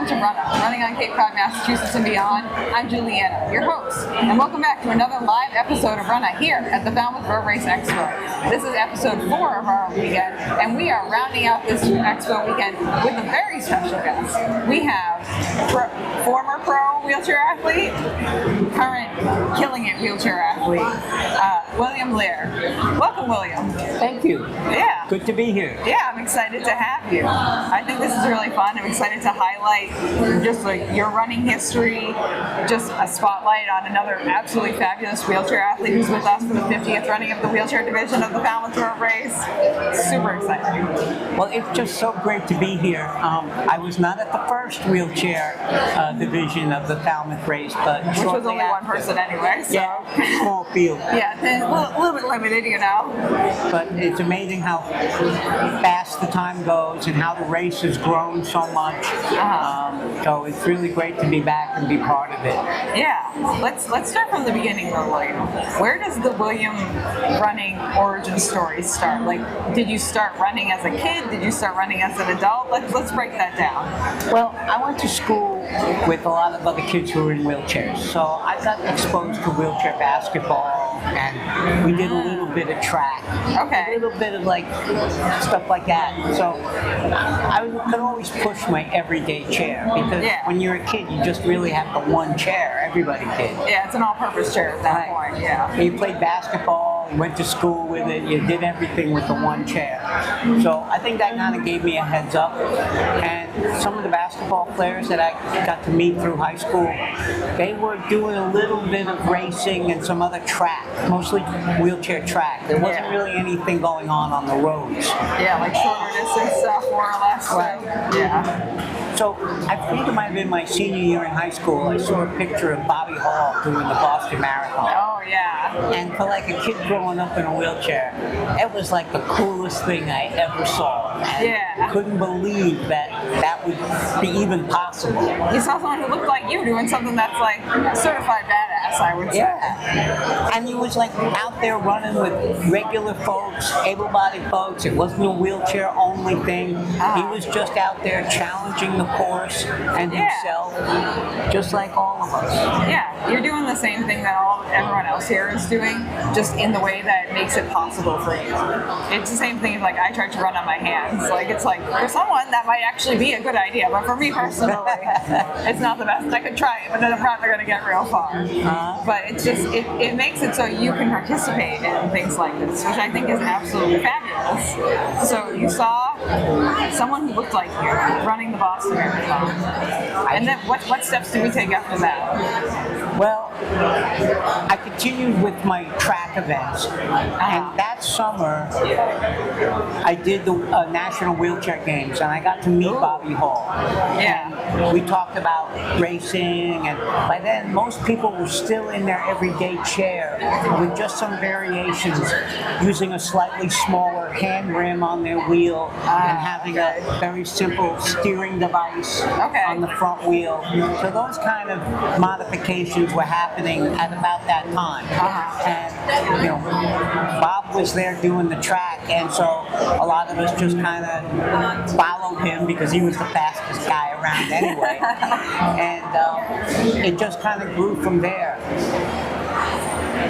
to Runnah, running on Cape Cod, Massachusetts and beyond. I'm Juliana, your host, and welcome back to another live episode of Runnah here at the Falmouth Road Race Expo. This is episode 4 of our weekend, and we are rounding out this expo weekend with a very special guest. We have former pro wheelchair athlete, current killing it wheelchair athlete, WIlliam Lehr. Welcome, William. Thank you. Yeah. Good to be here. Yeah, I'm excited to have you. I think this is really fun. I'm excited to highlight just like your running history, just a spotlight on another absolutely fabulous wheelchair athlete who's with us for the 50th running of the wheelchair division of the Falmouth Road Race. Super exciting. Well, it's just so great to be here. I was not at the first wheelchair division of the Falmouth race, but which was only one person anyway. So. Yeah, small field. Yeah, a little bit limited, you know. But it's amazing how fast the time goes and how the race has grown so much. So it's really great to be back and be part of it. Yeah, let's start from the beginning though, William. Where does the William running origin story start? Like, did you start running as a kid? Did you start running as an adult? Let's break that down. Well, I went to school with a lot of other kids who were in wheelchairs, so I got exposed to wheelchair basketball, and we did a little bit of track, a little bit of like stuff like that. So I could always push my everyday chair because when you're a kid, you just really have the one chair. Everybody did. Yeah, it's an all-purpose chair at that point. Yeah. You played basketball, you went to school with it, you did everything with the one chair. So I think that kind of gave me a heads up. And some of the basketball players that I got to meet through high school, they were doing a little bit of racing and some other track, mostly wheelchair track. There wasn't really anything going on the roads. Yeah, like shorter distance stuff, more or less. Right. Yeah. So I think it might have been my senior year in high school, I saw a picture of Bobby Hall doing the Boston Marathon. Oh, yeah. And for like a kid growing up in a wheelchair, it was like the coolest thing I ever saw. And I couldn't believe that that would be even possible. You saw someone who looked like you doing something that's like certified badass, I would say. Yeah. And he was like out there running with regular folks, able-bodied folks. It wasn't a wheelchair-only thing. He was just out there challenging the course and himself, just like all of us. Yeah, you're doing the same thing that everyone else here is doing, just in the way that makes it possible for you. It's the same thing as like I tried to run on my hands. Like it's like for someone that might actually be a good idea, but for me personally, it's not the best. I could try it, but then I'm probably going to get real far. But it's just it makes it so you can participate in things like this, which I think is absolutely fabulous. So you saw someone who looked like you running the Boston Marathon, and then what steps did we take after that? Well, I continued with my track events, and that summer I did the National Wheelchair Games, and I got to meet Bobby Hall. And we talked about racing, and by then most people were still in their everyday chair with just some variations, using a slightly smaller hand rim on their wheel and having a very simple steering device on the front wheel. So those kind of modifications were happening at about that time. And you know, Bob was there doing the track, and so a lot of us just kind of followed him because he was the fastest guy around anyway. And it just kind of grew from there.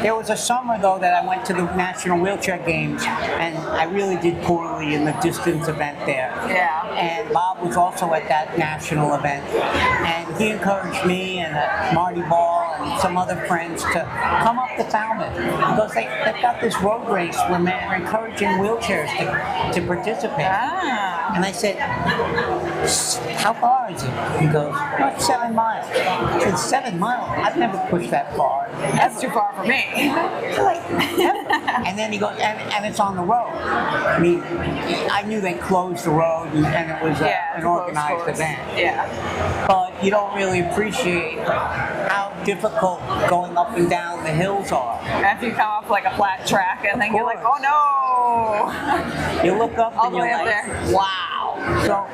There was a summer, though, that I went to the National Wheelchair Games, and I really did poorly in the distance event there. Yeah. And Bob was also at that national event, and he encouraged me and Marty Ball and some other friends to come up to Falmouth because they've got this road race where they're encouraging wheelchairs to participate. And I said, how far is it? He goes, oh, it's 7 miles. I said, 7 miles? I've never pushed that far. That's too far for me. And then he goes, and it's on the road. I mean, I knew they closed the road and it was an organized event. Yeah. But you don't really appreciate how difficult going up and down the hills are. After you come off like a flat track and then you're like, oh no! You look up all and the way you're up like, there. wow. So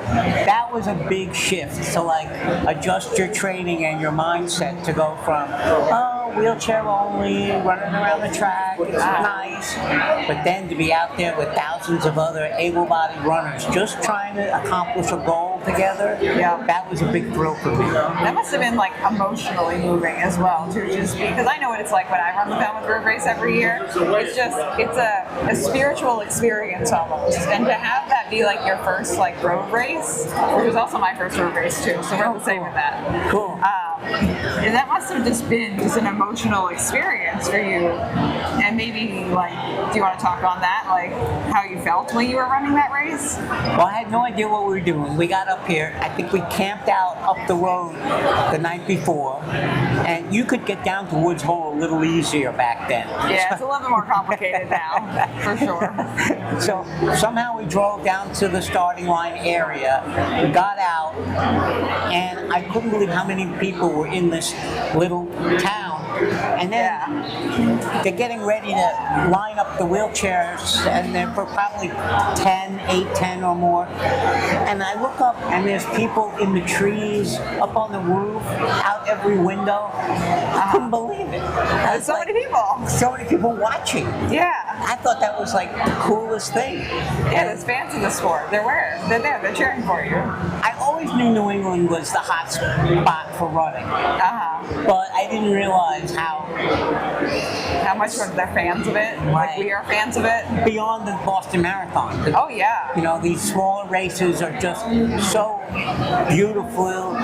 that was a big shift to like adjust your training and your mindset to go from, wheelchair only, running around the track, it's nice, but then to be out there with thousands of other able-bodied runners just trying to accomplish a goal together, Yeah. that was a big thrill for me. That must have been like emotionally moving as well, too, just because I know what it's like when I run the Falmouth Road Race every year. It's a spiritual experience almost, and to have that be like your first like road race, which was also my first road race too, so we're the same with that. Cool. And that must have just been just an emotional experience for you. And maybe like, do you want to talk on that, like how you felt when you were running that race? Well, I had no idea what we were doing. We got up here. I think we camped out up the road the night before, and you could get down to Woods Hole a little easier back then. Yeah, it's a little bit more complicated now, for sure. So somehow we drove down to the starting line area. We got out, and I couldn't believe how many people were in this little town. And then they're getting ready to line up the wheelchairs, and they're for probably 8, 10 or more. And I look up, and there's people in the trees, up on the roof, out every window. I couldn't believe it. There's so many people. So many people watching. Yeah. I thought that was like the coolest thing. Yeah, there's fans of the sport. They're there. They're cheering for you. I always knew New England was the hot spot for running. But I didn't realize how much they're fans of it. Like we are fans of it. Beyond the Boston Marathon. Oh yeah. You know, these smaller races are just so beautiful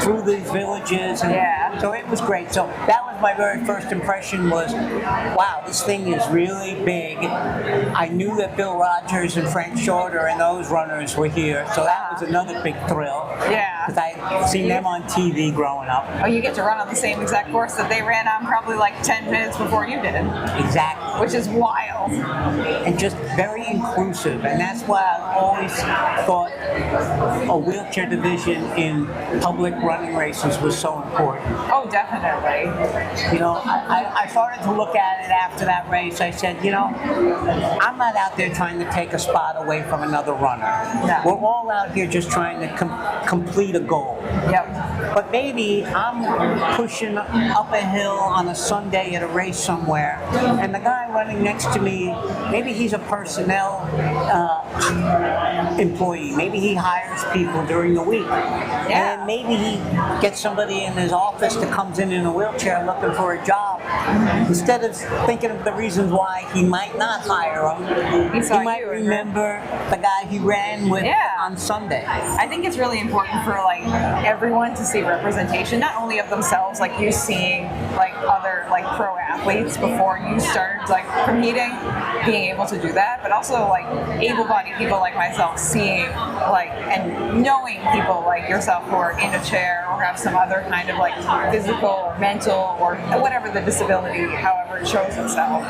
through these villages. And so it was great. So that was my very first impression was, wow, this thing is really big. I knew that Bill Rogers and Frank Shorter and those runners were here. So that was another big thrill. Yeah. Because I'd seen them on TV growing up. Oh, you get to run on the same exact course that they ran on probably like 10 minutes before you did. Exactly. Which is wild. And just very inclusive. And that's why I always thought a wheelchair division in public running races was so important. Oh, definitely. You know, I started to look at it after that race. I said, you know, I'm not out there trying to take a spot away from another runner. No. We're all out here just trying to complete a goal. Yep. But maybe I'm pushing up a hill on a Sunday at a race somewhere, and the guy running next to me, maybe he's a personnel employee. Maybe he hires people during the week. Yeah. And maybe he gets somebody in his office that comes in a wheelchair looking for a job. Instead of thinking of the reasons why he might not hire him, he might remember the guy he ran with on Sunday. I think it's really important for like everyone to see representation, not only of themselves, like you seeing like other like pro athletes before you start like competing, being able to do that, but also like able-bodied people like myself seeing like and knowing people like yourself who are in a chair or have some other kind of like physical or mental or whatever the disability, however it shows itself,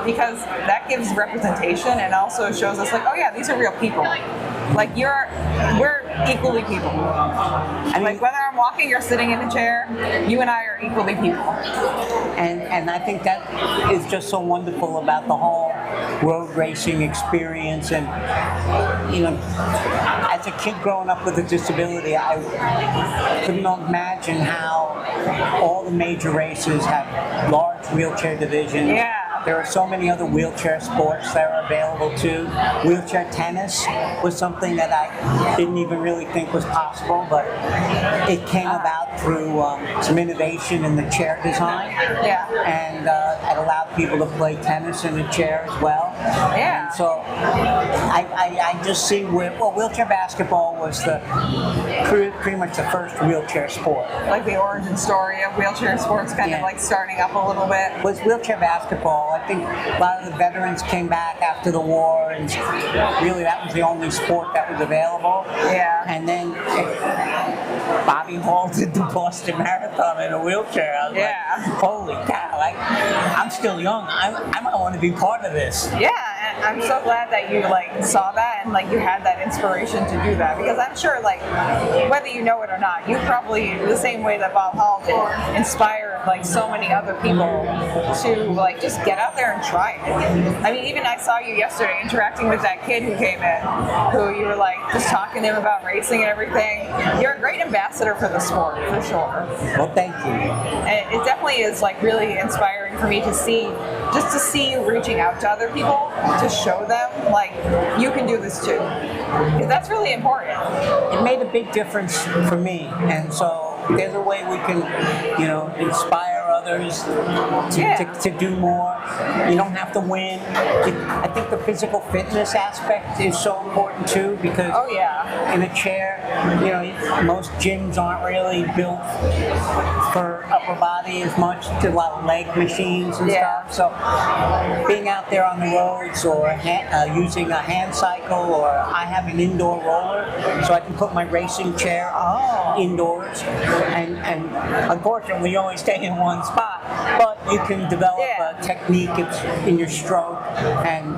because that gives representation and also shows us like, oh yeah, these are real people. Like we're equally people. I mean, like whether I'm walking or sitting in a chair, you and I are equally people. And I think that is just so wonderful about the whole road racing experience. And you know, as a kid growing up with a disability, I couldn't imagine how all the major races have large wheelchair divisions. Yeah. There are so many other wheelchair sports that are available too. Wheelchair tennis was something that I didn't even really think was possible, but it came about through some innovation in the chair design. Yeah. And it allowed people to play tennis in a chair as well. Yeah. And so I just see wheelchair basketball was pretty much the first wheelchair sport. Like the origin story of wheelchair sports kind of like starting up a little bit. Was wheelchair basketball. I think a lot of the veterans came back after the war, and really that was the only sport that was available. Yeah. And then Bobby Hall did the Boston Marathon in a wheelchair. I was like, holy cow, I'm still young. I might want to be part of this. Yeah, and I'm so glad that you like saw that and like you had that inspiration to do that, because I'm sure like whether you know it or not, you probably, the same way that Bob Hall did, inspired like so many other people to like just get out there and try it. I mean, even I saw you yesterday interacting with that kid who came in, who you were like just talking to him about racing and everything. You're a great ambassador for the sport, for sure. Well, thank you. And it definitely is like really inspiring for me to see, just to see you reaching out to other people to show them, like, you can do this too. Because that's really important. It made a big difference for me, and so there's a way we can, inspire others to do more. You don't have to win. I think the physical fitness aspect is so important too, because in a chair, most gyms aren't really built for upper body as much. There's a lot of leg machines and stuff. So being out there on the roads or using a hand cycle, or I have an indoor roller, so I can put my racing chair indoors. And unfortunately, you only stay in one spot, but you can develop a technique in your stroke and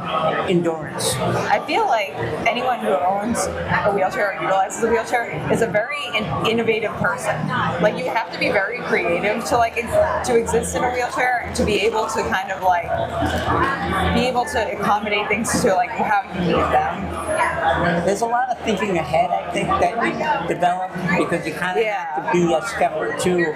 endurance. I feel like anyone who owns a wheelchair or utilizes a wheelchair is a very innovative person. Like, you have to be very creative to exist in a wheelchair, and to be able to kind of be able to accommodate things to how you need them. There's a lot of thinking ahead, I think, that you develop, because you kind of have to be a step or two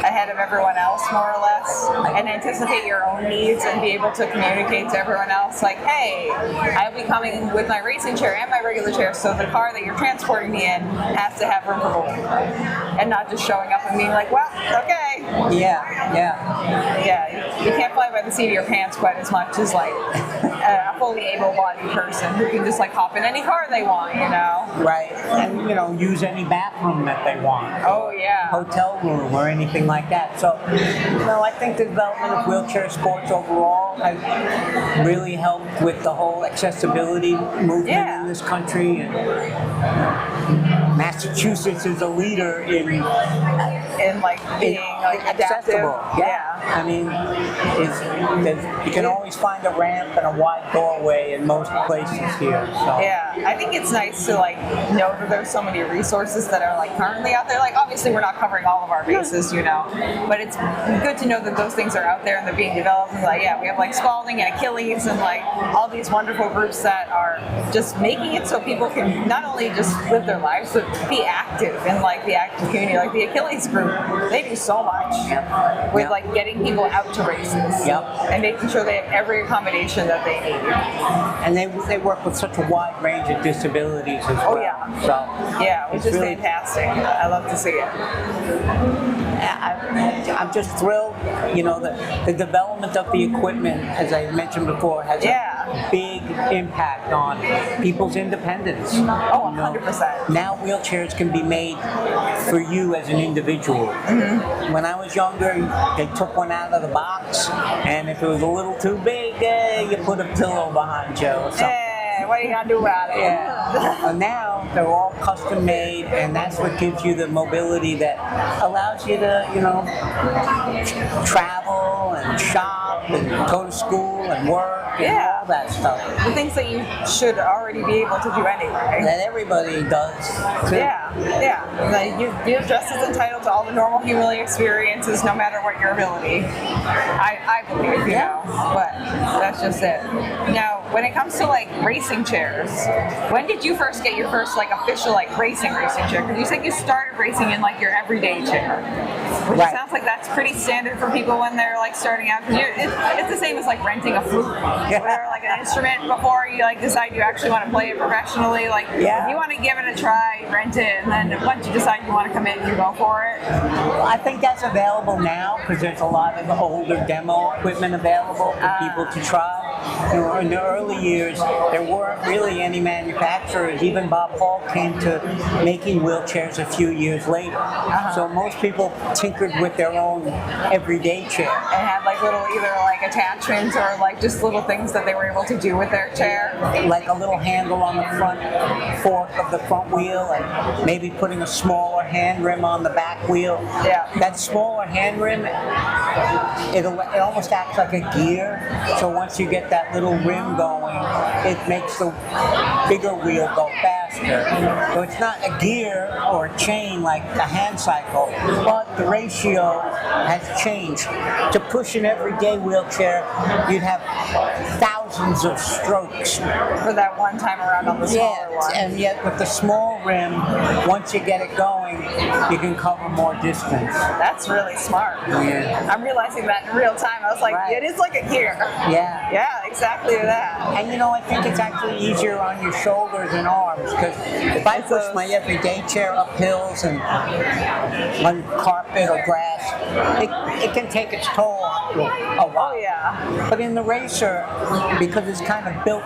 ahead of everyone else, more or less, and anticipate your own needs and be able to communicate to everyone else, like, hey, I'll be coming with my racing chair and my regular chair, so the car that you're transporting me in has to have room for both, and not just showing up and being like, well, okay. Yeah. You can't fly by the seat of your pants quite as much as a fully able-bodied person who can just hop in any car they want, Right, and use any bathroom that they want. Oh yeah. Hotel room or anything like that. So, I think the development of wheelchair sports overall has really helped with the whole accessibility movement in this country. And Massachusetts is a leader in being accessible. I mean, you can always find a ramp and a wide doorway in most places here. So. Yeah, I think it's nice to know that there's so many resources that are currently out there. Obviously we're not covering all of our bases, but it's good to know that those things are out there and they're being developed. And we have Spalding and Achilles and all these wonderful groups that are just making it so people can not only just live their lives, but be active in the active community. The Achilles group, they do so much with getting people out to races and making sure they have every accommodation that they need. And they work with such a wide range of disabilities as well. So which is really fantastic. I love to see it. I'm just thrilled. The development of the equipment, as I mentioned before, has a big impact on people's independence. 100%. Now wheelchairs can be made for you as an individual. Mm-hmm. When I was younger, they took one out of the box, and if it was a little too big, you put a pillow behind you or something. What are you gonna do about it? Now they're all custom made, and that's what gives you the mobility that allows you to, travel and shop and go to school and work and all that stuff. The things that you should already be able to do anyway. That everybody does. Too. You're just as entitled to all the normal human experiences, no matter what your ability. I believe, but that's just it. Now, when it comes to racing chairs, when did you first get your first official racing chair? Because you said you started racing in your everyday chair, which sounds like that's pretty standard for people when they're starting out. It's the same as renting a flute or an instrument before you decide you actually want to play it professionally. If you want to give it a try, rent it, and then once you decide you want to commit, you go for it. I think that's available now because there's a lot of older demo equipment available for people to try. In the early years, there weren't really any manufacturers. Even Bob Hall came to making wheelchairs a few years later. So most people tinkered with their own everyday chair. And had little either attachments or just little things that they were able to do with their chair. Like a little handle on the front fork of the front wheel, and maybe putting a smaller hand rim on the back wheel. That smaller hand rim, it almost acts like a gear. So once you get that little rim going, it makes the bigger wheel go faster. So it's not a gear or a chain like a hand cycle, but the ratio has changed to push an everyday wheelchair, you'd have thousands of strokes. For that one time around on the smaller one. And yet with the small rim, once you get it going, you can cover more distance. That's really smart. Yeah. I'm realizing that in real time. I was like, Right. it is like a gear. Yeah. Yeah, exactly that. And I think it's actually easier on your shoulders and arms, because if I push my everyday chair up hills and on carpet or grass, it can take its toll a while. Oh, yeah. But in the racer, because it's kind of built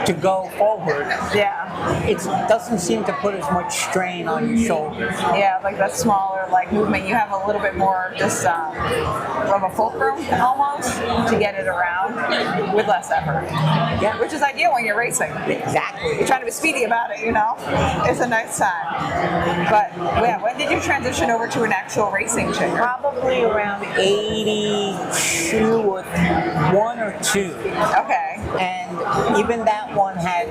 to go forward, Yeah. it doesn't seem to put as much strain on your shoulders. Yeah, like that smaller movement, you have a little bit more just of a fulcrum almost to get it around with less effort. Yeah. Which is ideal when you're racing. Exactly. You're trying to be speedy about it, It's a nice time. But yeah, when did you transition over to an actual racing chair? Probably around 82 or 1 or 2. Okay. And even that one had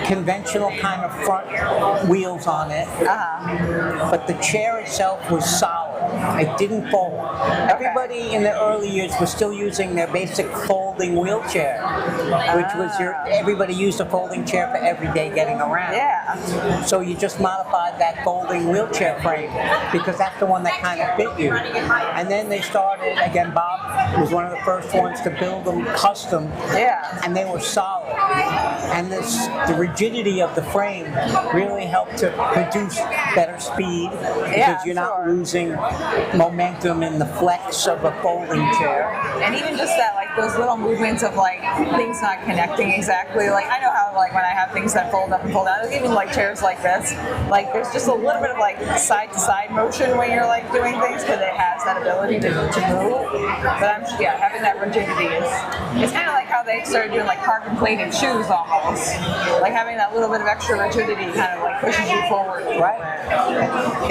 conventional kind of front wheels on it. But the chair itself was solid. It didn't fold. Everybody in the early years was still using their basic folding wheelchair, which was everybody used a folding chair for everyday getting around. Yeah. So you just modified that folding wheelchair frame because that's the one that kind of fit you. And then they started, again, Bob was one of the first ones to build them custom. Yeah. And they were solid. And the rigidity of the frame really helped to produce better speed because you're not losing momentum in the flex of a folding chair. And even just that, those little movements of things not connecting exactly. I know how when I have things that fold up and fold down, even chairs like this, there's just a little bit of side to side motion when you're doing things because it has that ability to move. But having that rigidity it's kind of like how they started doing carbon plated shoes almost. Having that little bit of extra rigidity kind of pushes you forward. Right.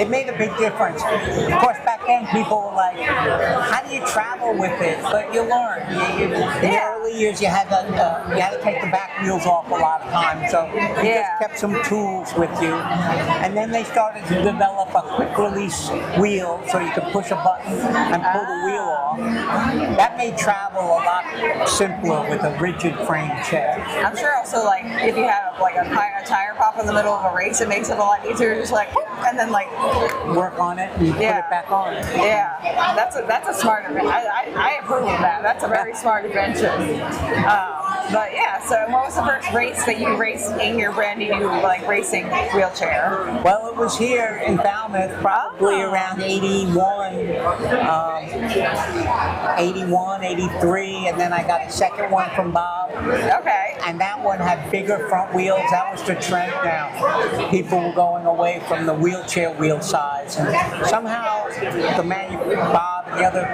It made a big difference. Of course, back then people were like, how do you travel with it? But you learn. In the early years, you had to take the back wheels off a lot of times, so you just kept some tools with you. And then they started to develop a quick release wheel, so you could push a button and pull the wheel off. That made travel a lot simpler with a rigid frame chair. I'm sure also if you have a tire pop in the middle of a race, it makes it a lot easier to just and then work on it and put it back on. Yeah, that's a smart invention. I approve of that. That's a very smart invention. But so what was the first race that you raced in your brand new racing wheelchair? Well, it was here in Falmouth, probably around 81, 83, and then I got a second one from Bob. Okay. And that one had bigger front wheels. That was the trend now. People were going away from the wheelchair wheel size, and somehow Bob and the other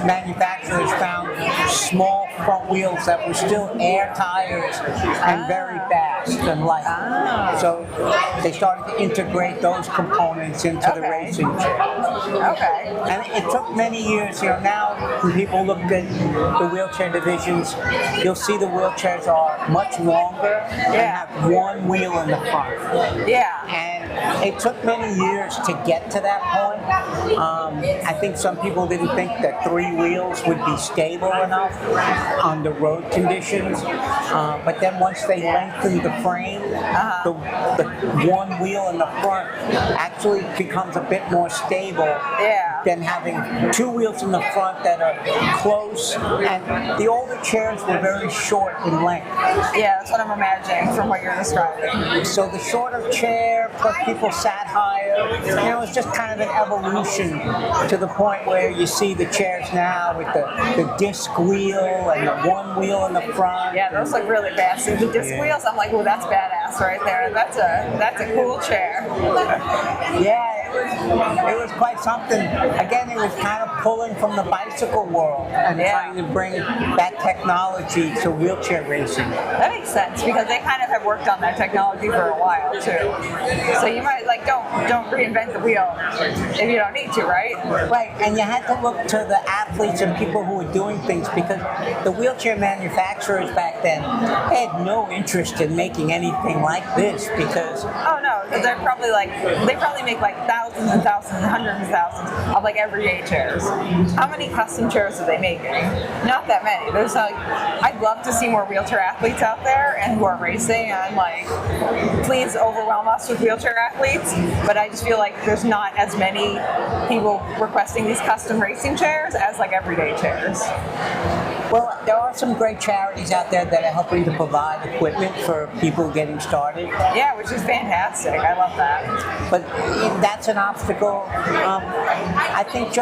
manufacturers found small front wheels that were still air tires and very fast and light. So they started to integrate those components into the racing chair. Okay. And it took many years. Now when people look at the wheelchair divisions, you'll see the wheelchairs are much longer and have one wheel in the front. Yeah. And it took many years to get to that point. I think some people didn't think that 3 wheels would be stable enough under road conditions. But then once they lengthened the frame, the one wheel in the front actually becomes a bit more stable than having 2 wheels in the front that are close. And the older chairs were very short in length. Yeah, that's what I'm imagining from what you're describing. So the shorter chair, plus people sat higher, it's just kind of an evolution to the point where you see the chairs now with the disc wheel and the one wheel in the front. Yeah, those look really fancy. The disc wheels, I'm like, oh, that's badass right there. That's a cool chair. It was quite something. Again, it was kind of pulling from the bicycle world and trying to bring that technology to wheelchair racing. That makes sense because they kind of have worked on that technology for a while too. So you might don't reinvent the wheel if you don't need to, right? Right, and you had to look to the athletes and people who were doing things because the wheelchair manufacturers back then had no interest in making anything like this because they're probably they probably make thousands and thousands and hundreds of thousands of like everyday chairs. How many custom chairs are they making? Not that many. There's like, I'd love to see more wheelchair athletes out there and who are racing, and like, please overwhelm us with wheelchair athletes, but I just feel like there's not as many people requesting these custom racing chairs as like everyday chairs. Well, there are some great charities out there that are helping to provide equipment for people getting started. Yeah, which is fantastic. I love that. But that's an obstacle. I think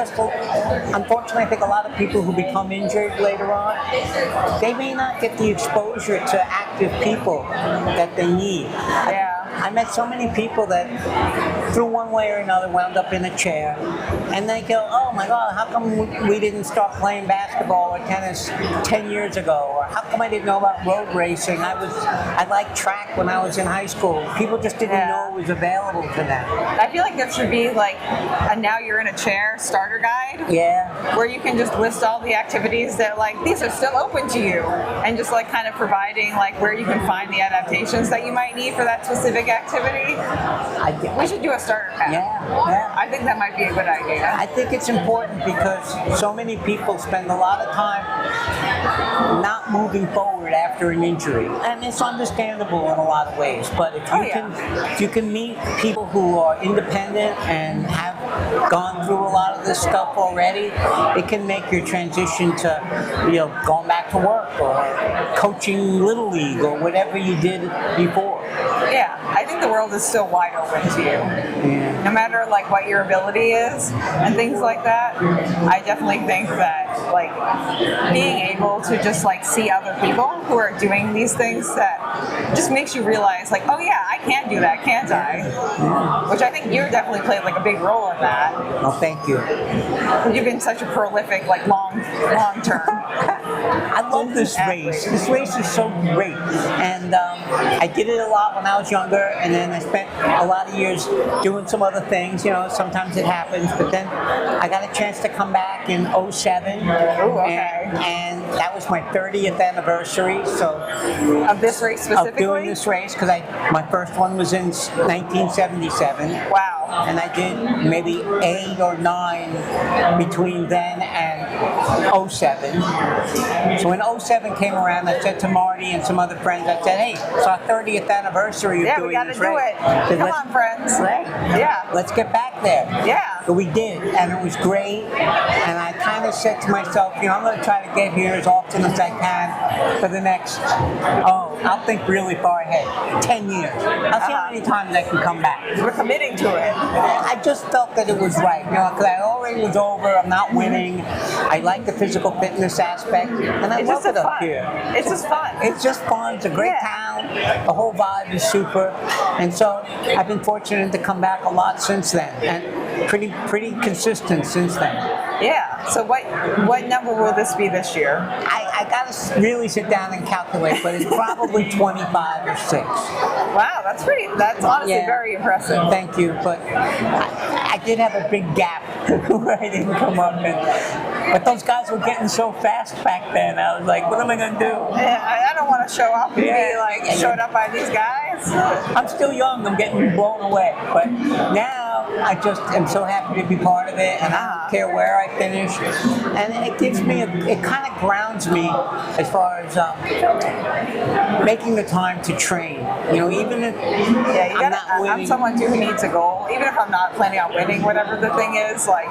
unfortunately, I think a lot of people who become injured later on, they may not get the exposure to active people that they need. Yeah. I met so many people that, through one way or another, wound up in a chair, and they go, "Oh my God, how come we didn't start playing basketball or tennis 10 years ago? Or how come I didn't know about road racing? I liked track when I was in high school." People just didn't know it was available to them. I feel like there should be like a "now you're in a chair" starter guide. Yeah. Where you can just list all the activities that like these are still open to you, and just like kind of providing like where you can find the adaptations that you might need for that specific activity. We should do a starter pack. Yeah. I think that might be a good idea. I think it's important because so many people spend a lot of time not moving forward after an injury, and it's understandable in a lot of ways. But if you can meet people who are independent and have gone through a lot of this stuff already, it can make your transition to going back to work or coaching Little League or whatever you did before. Yeah, I think the world is still wide open to you. Yeah. No matter like what your ability is and things like that, I definitely think that like being able to just like see other people who are doing these things that just makes you realize like, oh yeah, I can do that, can't I? Yeah. Which I think you definitely played like a big role in that. Oh, thank you. You've been such a prolific, like long term. I love this race. This race is so great, and I did it a lot when I was younger, and then I spent a lot of years doing some other things. Sometimes it happens, but then I got a chance to come back in '07, and that was my 30th anniversary. So of this race specifically, of doing this race, because my first one was in 1977. Wow. And I did maybe 8 or 9 between then and '07. So when '07 came around, I said to Marty and some other friends, I said, "Hey, it's our 30th anniversary of doing this race. Yeah, we gotta do it. Come on, friends. Yeah. Let's get back there." Yeah. So we did, and it was great. And I kind of said to myself, I'm going to try to get here as often as I can for the next, I'll think really far ahead, 10 years. I'll see how many times I can come back. We're committing to it. I just felt that it was right, because I already was over, I'm not winning. I like the physical fitness aspect, and I love it up here. It's just fun. It's just fun. It's a great town. The whole vibe is super. And so I've been fortunate to come back a lot since then, and pretty consistent since then. Yeah. So what number will this be this year? I gotta really sit down and calculate, but it's probably 25 or 6. Wow, that's honestly very impressive. Thank you, but I did have a big gap where I didn't come up, but those guys were getting so fast back then. I was like, what am I gonna do? Yeah, I don't want to show up and be like showed up by these guys. I'm still young, I'm getting blown away, but now I just am so happy to be part of it, and I don't care where I finish, and it gives me, it kind of grounds me as far as making the time to train. Even if I'm not winning. I'm someone too who needs a goal. Even if I'm not planning on winning, whatever the thing is, like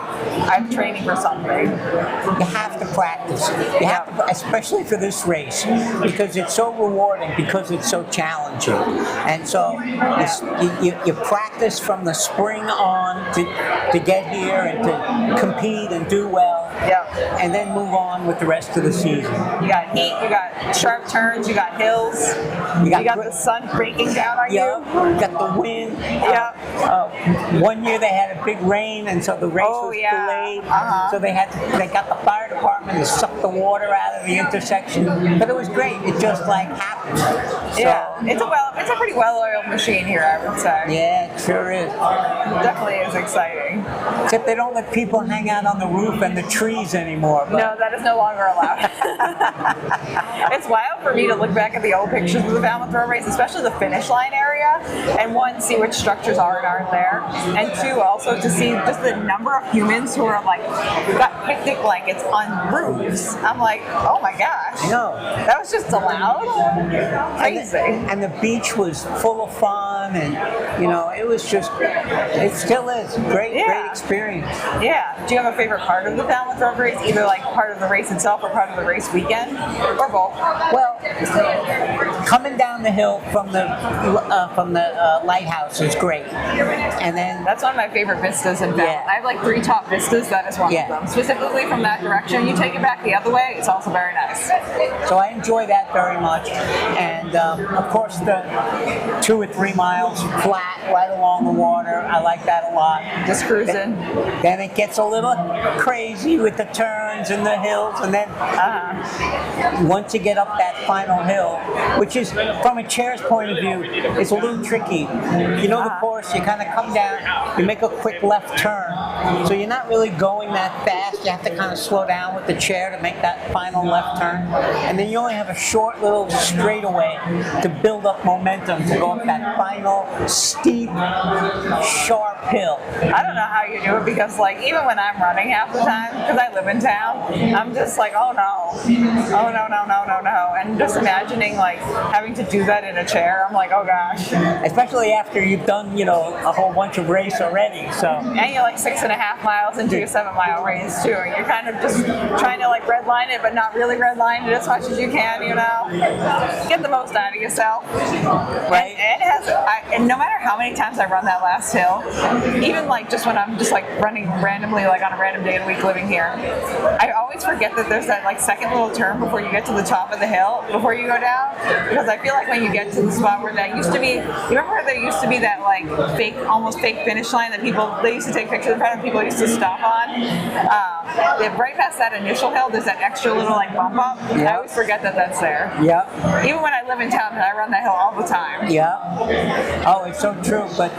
I'm training for something. You have to practice. You have to, especially for this race, because it's so rewarding, because it's so challenging, and so you practice from the spring on to get here and to compete and do well. Yeah. And then move on with the rest of the season. You got heat, you got sharp turns, you got hills, you got the sun breaking down on you. You got the wind. One year they had a big rain, and so the race was delayed. So they got the fire department to suck the water out of the intersection. But it was great. It just happened. It's a pretty well-oiled machine here, I would say. Yeah, it sure is. It definitely is exciting. Except they don't let people hang out on the roof and the tree trees anymore. But. No, that is no longer allowed. It's wild for me to look back at the old pictures of the Falmouth Road Race, especially the finish line area, and one, see which structures are and aren't there, and two, also to see just the number of humans who are like got picnic blankets on roofs. I'm like, oh my gosh, No. that was just allowed. Crazy. And the beach was full of fun, and it was just, it still is great experience. Yeah. Do you have a favorite part of the Falmouth Road Race? Either like part of the race itself or part of the race weekend, or both? Well, coming down the hill from the lighthouse is great, and then That's one of my favorite vistas in Falmouth. Yeah. I have like 3 top vistas. That is one Yeah. of them. Specifically from that direction. You take it back the other way, it's also very nice. so I enjoy that very much, and of course the 2 or 3 miles flat right along the water. I like that a lot. Just cruising. Then it gets a little crazy with the turns and the hills, and then once you get up that final hill, which is, from a chair's point of view, it's a little tricky. The course, you kind of come down, you make a quick left turn, so you're not really going that fast. You have to kind of slow down with the chair to make that final left turn, and then you only have a short little straightaway to build up momentum to go up that final steep, sharp hill. I don't know how you do it because, like, even when I'm running half the time, because I live in town, I'm just like, oh no, and just imagining like having to do that in a chair, I'm like, oh gosh. Especially after you've done, a whole bunch of race already. So. And you're like 6.5 miles into your 7-mile race too, and you're kind of just trying to like redline it, but not really redline it as much as you can, Get the most out of yourself. Right. And it has, and no matter how many times I run that last hill, even like just when I'm just like running randomly, like on a random day of the week living here, I always forget that there's that like second little turn before you get to the top of the hill, before you go down, because I feel like when you get to the spot where that used to be, you remember where there used to be that like fake, almost fake finish line that they used to take pictures in front of, people used to stop on? Right past that initial hill, there's that extra little like bump up. Yep. I always forget that that's there. Yeah. Even when I live in town, I run that hill all the time. Yeah. Oh, it's so true. But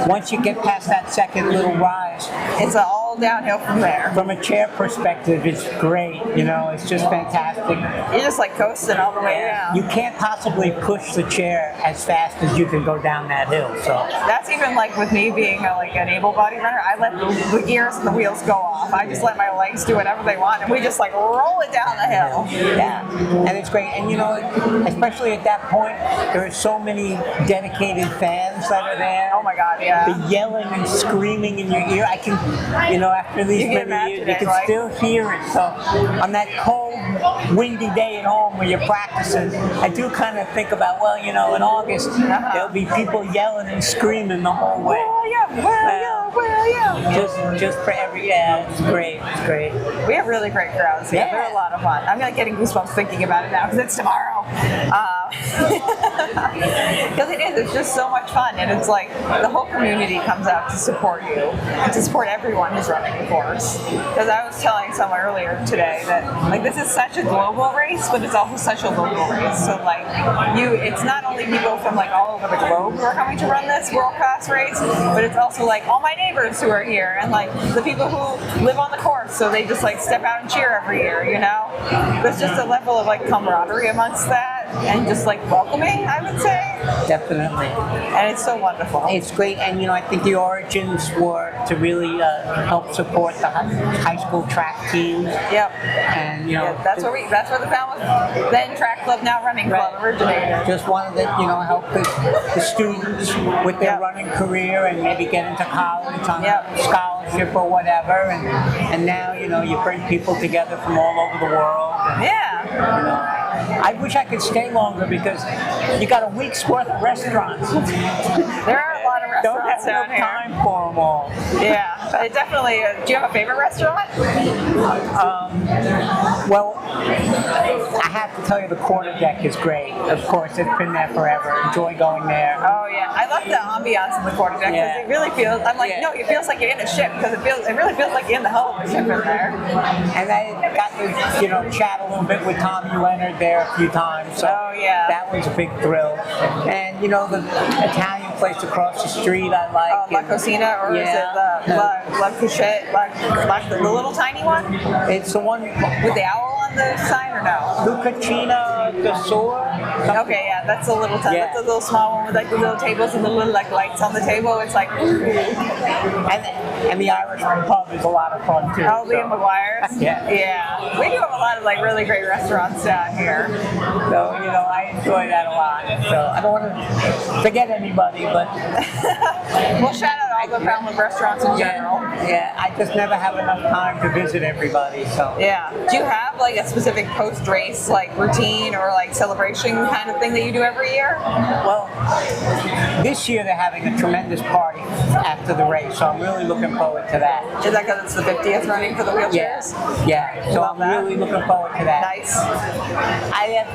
once you get past that second little rise, It's all downhill from there. from a chair perspective, it's great. It's just fantastic. You're just like coasting all the way down. You can't possibly push the chair as fast as you can go down that hill. So That's even like with me being like an able-bodied runner. I let the gears and the wheels go off. I just let my legs do whatever they want, and we just like roll it down the hill. yeah, and it's great. And especially at that point, there are so many dedicated fans that are there. Oh my God, yeah. The yelling and screaming in your ear. I can, after these You can many years, imagine you it, can right? still hear it. So on that cold, windy day at home where you're practicing, I do kind of think about, in August, there'll be people yelling and screaming the whole way. Just for it's great. It's great. We have really great crowds here. Yeah. They're a lot of fun. I'm like getting goosebumps thinking about it now because it's tomorrow. Because it's just so much fun, and it's like the whole community comes out to support you and to support everyone who's running the course. Because I was telling someone earlier today that like this is such a global race, but it's also such a local race. So like it's not only people from like all over the globe who are coming to run this world-class race, but it's also like all my neighbors who are here and like the people who live on the course, so they just like step out and cheer every year. There's just a level of like camaraderie amongst that, and just like welcoming, I would say. Definitely. And it's so wonderful. It's great, and I think the origins were to really help support the high school track teams. Yep. And that's where the Falmouth then track club, now running club, originated. just wanted to help the students with their running career and maybe get into college on a scholarship or whatever, and now you bring people together from all over the world. Yeah. I wish I could stay longer because you got a week's worth of restaurants. There are a lot of Don't have restaurants down enough here. time for them all. Yeah, it definitely. Do you have a favorite restaurant? Well, I have to tell you the quarter deck is great. Of course, it's been there forever. Enjoy going there. Oh yeah, I love the ambiance in the quarter deck because it really feels. I'm like, no, it feels like you're in a ship because it really feels like you're in the hull of a ship in there. And I got to chat a little bit with Tommy Leonard there a few times. So Oh yeah. that was a big thrill. And the Italian place across the street I like. La Cocina, or is it the La Couchette, the little tiny one? It's the one with the owl on the sign, or no? Lucacina Gasor. Okay, yeah, that's a little tiny. That's a little small one with like the little tables and the little like lights on the table. It's like, ooh. And the Irish pub is a lot of fun too. Oh, Liam McGuire's? Yeah. We do have a lot of like really great restaurants down here. So, I enjoy that a lot. So I don't want to forget anybody, but well, shout out all the Falmouth restaurants in general. Yeah, I just never have enough time to visit everybody. So yeah. Do you have like a specific post-race like routine or like celebration kind of thing that you do every year? Well, this year they're having a tremendous party after the race, so I'm really looking forward to that. Is that because it's the 50th running for the wheelchairs? Yeah. So I'm really looking forward to that. Nice. I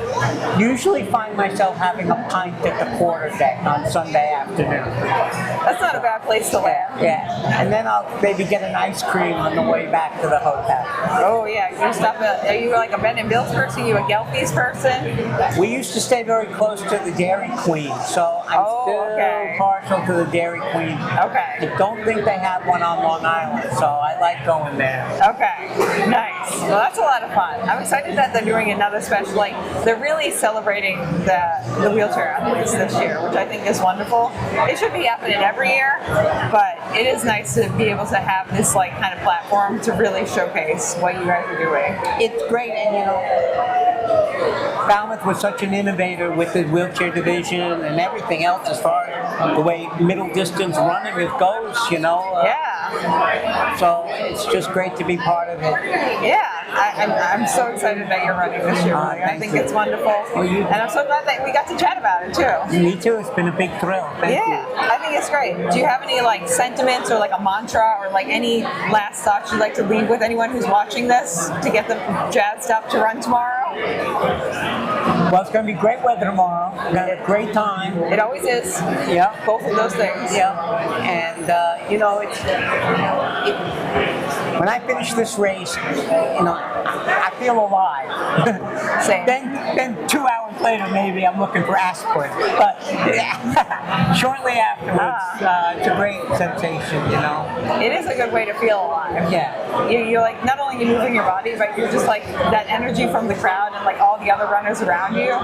usually find myself having a pint at the quarter deck on Sunday afternoon. That's not a bad place to land. Yeah. And then I'll maybe get an ice cream on the way back to the hotel. Oh yeah. You stop at, are you like a Ben and Bill's person? Are you a Gelfies person? We used to stay very close to the Dairy Queen, so I'm still partial to the Dairy Queen. Okay. I don't think they have one on Long Island, so I like going there. Okay, nice. Well, that's a lot of fun. I'm excited that they're doing another special. Like, they're really celebrating the wheelchair athletes this year, which I think is wonderful. It should be happening every year, but it is nice to be able to have this like kind of platform to really showcase what you guys are doing. It's great, and Falmouth was such an innovator with the wheelchair division and everything else as far as the way middle distance running goes, So it's just great to be part of it. Yeah, I'm so excited that you're running this year. I think it's wonderful. And I'm so glad that we got to chat about it too. Me too, it's been a big thrill. Thank you. I think it's great. Do you have any like sentiments or like a mantra or like any last thoughts you'd like to leave with anyone who's watching this to get them jazzed up to run tomorrow? Well, it's going to be great weather tomorrow. We're going to have a great time. It always is. Yeah. Both of those things. Yeah. And, when I finish this race, I feel alive. Same. Then 2 hours later, maybe I'm looking for aspirin. But shortly afterwards, it's a great sensation, It is a good way to feel alive. Yeah. You're like, not only you're moving your body, but you're just like, that energy from the crowd and like all the other runners around you,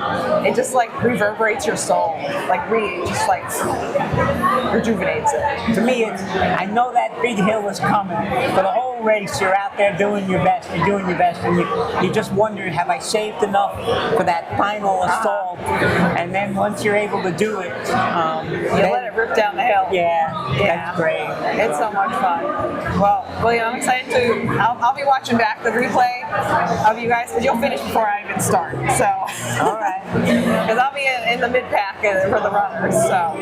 it just like reverberates your soul. Like just like rejuvenates it. To me, I know that big hill is coming. For the whole race, you're out there doing your best, and you just wonder, have I saved enough for that final assault? And then once you're able to do it, you let it rip down the hill. Yeah, that's great. It's so much fun. Well, William, I'm excited to. I'll be watching back the replay of you guys because you'll finish before I even start. So. All right. Because I'll be in the mid pack for the runners, so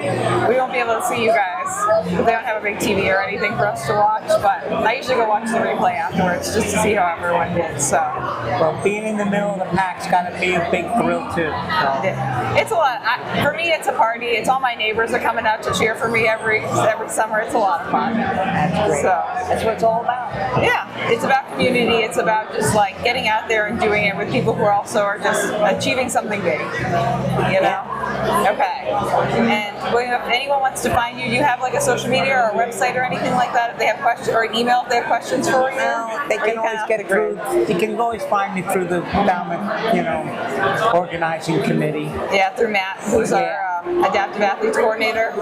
we won't be able to see you guys. They don't have a big TV or anything for us to watch, but I usually go watch the replay afterwards just to see how everyone did. So. Well, being in the middle of the pack's got to be a big thrill too. So. It's a lot. For me, it's a party. It's all my neighbors are coming out to cheer for me every summer. It's a lot of fun. That's great. So that's what it's all about. Yeah, it's about community. It's about just like getting out there and doing it with people who are just achieving something big. Okay. And William, if anyone wants to find you, do you have like a social media or a website or anything like that? If they have questions, or an email if they have questions for you? Well, they can always get through. You can always find me through the Falmouth, organizing committee. Yeah, through Matt, who's our adaptive athletes coordinator.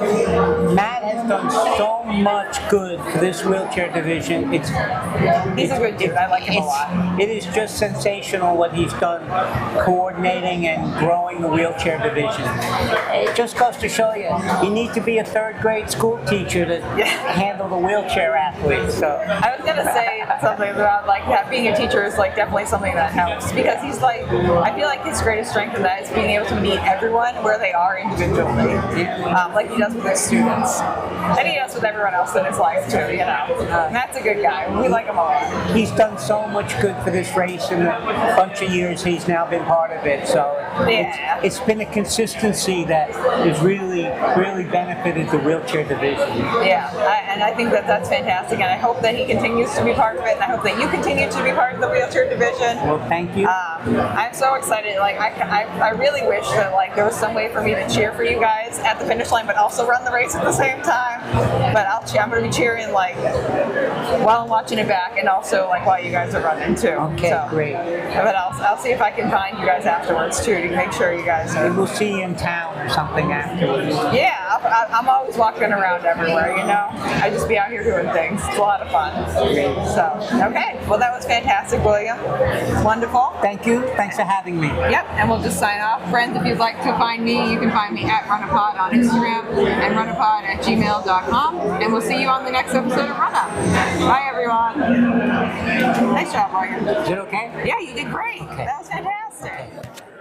Matt has done so much good for this wheelchair division. He's a good dude. I like him a lot. It is just sensational what he's done coordinating and growing the wheelchair division. It just goes to show you need to be a third grade school teacher to handle the wheelchair athletes. So I was gonna say something about like that being a teacher is like definitely something that helps, because he's like, I feel like his greatest strength in that is being able to meet everyone where they are individually. Like he does with his students, and he does with everyone else in his life too. And that's a good guy. We like him a lot. He's done so much good for this race in the bunch of years he's now been part of it. So it's been a consistency that has really benefited the wheelchair division. Yeah, and I think that's fantastic, and I hope that he continues to be part of it, and I hope that you continue to be part of the wheelchair division. Well, thank you. I'm so excited. Like I really wish that like there was some way for me to cheer for you guys at the finish line, but also run the race at the same time. But I'm going to be cheering like while I'm watching it back, and also like while you guys are running too. Okay, so, great. But I'll see if I can find you guys afterwards too to make sure you guys are. We'll see you in town or something afterwards. Yeah, I'm always walking around everywhere. You know, I just be out here doing things. It's a lot of fun. So okay, well that was fantastic, William. It's wonderful. Thank you. Thanks for having me. Yep, and we'll just sign off. Friends, if you'd like to find me, you can find me at RunnahPod on Instagram and runnahpod@gmail.com. And we'll see you on the next episode of Runnah. Bye, everyone. Nice job, William. Is it okay? Yeah, you did great. Okay. That was fantastic. Okay.